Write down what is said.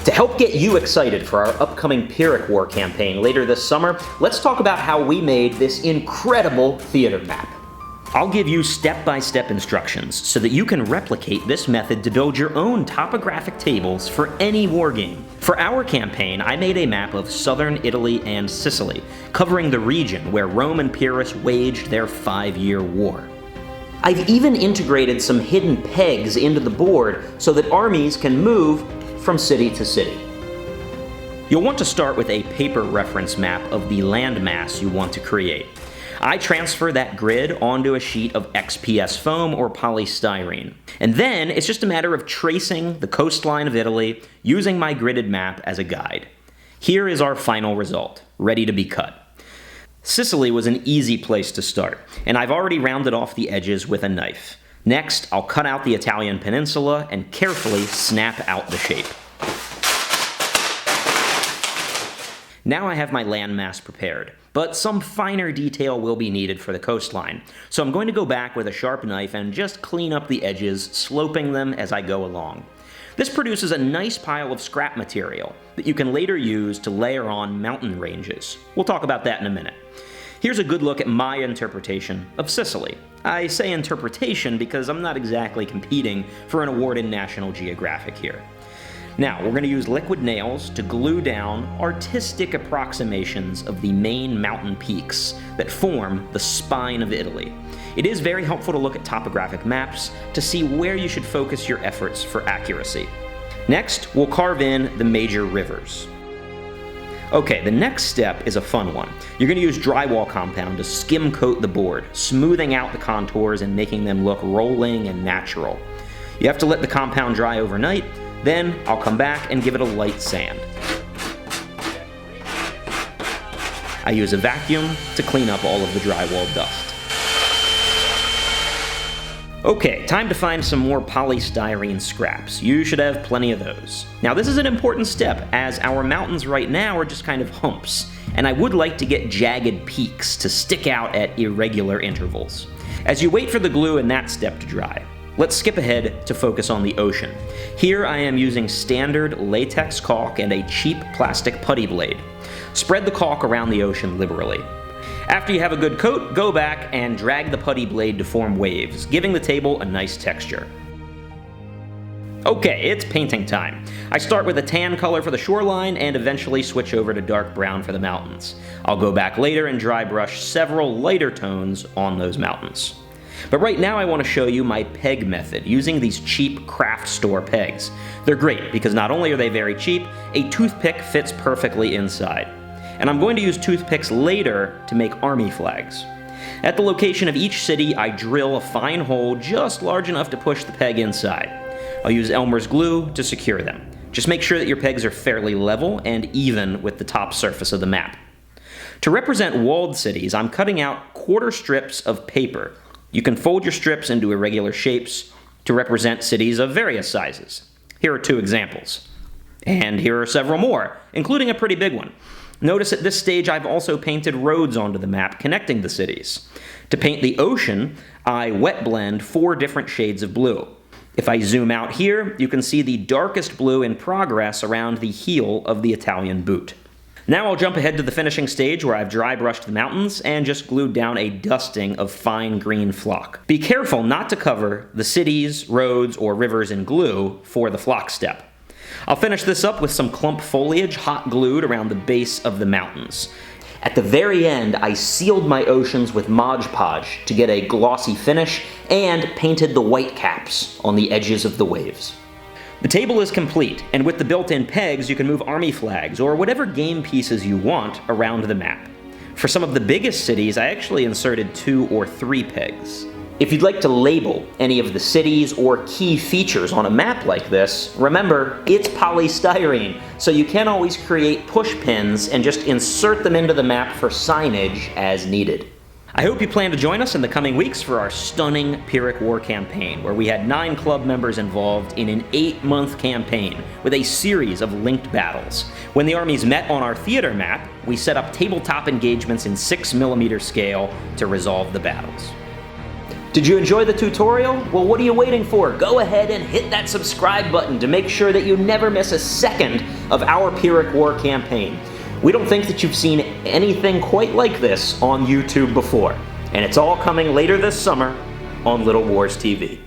To help get you excited for our upcoming Pyrrhic War campaign later this summer, let's talk about how we made this incredible theater map. I'll give you step-by-step instructions so that you can replicate this method to build your own topographic tables for any wargame. For our campaign, I made a map of southern Italy and Sicily, covering the region where Rome and Pyrrhus waged their 5-year war. I've even integrated some hidden pegs into the board so that armies can move from city to city. You'll want to start with a paper reference map of the landmass you want to create. I transfer that grid onto a sheet of XPS foam or polystyrene. And then it's just a matter of tracing the coastline of Italy using my gridded map as a guide. Here is our final result, ready to be cut. Sicily was an easy place to start, and I've already rounded off the edges with a knife. Next, I'll cut out the Italian peninsula and carefully snap out the shape. Now I have my landmass prepared, but some finer detail will be needed for the coastline, so I'm going to go back with a sharp knife and just clean up the edges, sloping them as I go along. This produces a nice pile of scrap material that you can later use to layer on mountain ranges. We'll talk about that in a minute. Here's a good look at my interpretation of Sicily. I say interpretation because I'm not exactly competing for an award in National Geographic here. Now, we're going to use liquid nails to glue down artistic approximations of the main mountain peaks that form the spine of Italy. It is very helpful to look at topographic maps to see where you should focus your efforts for accuracy. Next, we'll carve in the major rivers. Okay, the next step is a fun one. You're going to use drywall compound to skim coat the board, smoothing out the contours and making them look rolling and natural. You have to let the compound dry overnight, then I'll come back and give it a light sand. I use a vacuum to clean up all of the drywall dust. Okay, time to find some more polystyrene scraps. You should have plenty of those. Now this is an important step, as our mountains right now are just kind of humps, and I would like to get jagged peaks to stick out at irregular intervals. As you wait for the glue in that step to dry, let's skip ahead to focus on the ocean. Here I am using standard latex caulk and a cheap plastic putty blade. Spread the caulk around the ocean liberally. After you have a good coat, go back and drag the putty blade to form waves, giving the table a nice texture. Okay, it's painting time. I start with a tan color for the shoreline and eventually switch over to dark brown for the mountains. I'll go back later and dry brush several lighter tones on those mountains. But right now I want to show you my peg method using these cheap craft store pegs. They're great because not only are they very cheap, a toothpick fits perfectly inside. And I'm going to use toothpicks later to make army flags. At the location of each city, I drill a fine hole just large enough to push the peg inside. I'll use Elmer's glue to secure them. Just make sure that your pegs are fairly level and even with the top surface of the map. To represent walled cities, I'm cutting out quarter strips of paper. You can fold your strips into irregular shapes to represent cities of various sizes. Here are 2 examples. And here are several more, including a pretty big one. Notice at this stage I've also painted roads onto the map connecting the cities. To paint the ocean, I wet blend 4 different shades of blue. If I zoom out here, you can see the darkest blue in progress around the heel of the Italian boot. Now I'll jump ahead to the finishing stage where I've dry brushed the mountains and just glued down a dusting of fine green flock. Be careful not to cover the cities, roads, or rivers in glue for the flock step. I'll finish this up with some clump foliage hot glued around the base of the mountains. At the very end, I sealed my oceans with Mod Podge to get a glossy finish and painted the white caps on the edges of the waves. The table is complete, and with the built-in pegs, you can move army flags or whatever game pieces you want around the map. For some of the biggest cities, I actually inserted 2 or 3 pegs. If you'd like to label any of the cities or key features on a map like this, remember, it's polystyrene, so you can always create push pins and just insert them into the map for signage as needed. I hope you plan to join us in the coming weeks for our stunning Pyrrhic War campaign, where we had 9 club members involved in an 8-month campaign with a series of linked battles. When the armies met on our theater map, we set up tabletop engagements in 6mm scale to resolve the battles. Did you enjoy the tutorial? Well, what are you waiting for? Go ahead and hit that subscribe button to make sure that you never miss a second of our Pyrrhic War campaign. We don't think that you've seen anything quite like this on YouTube before, and it's all coming later this summer on Little Wars TV.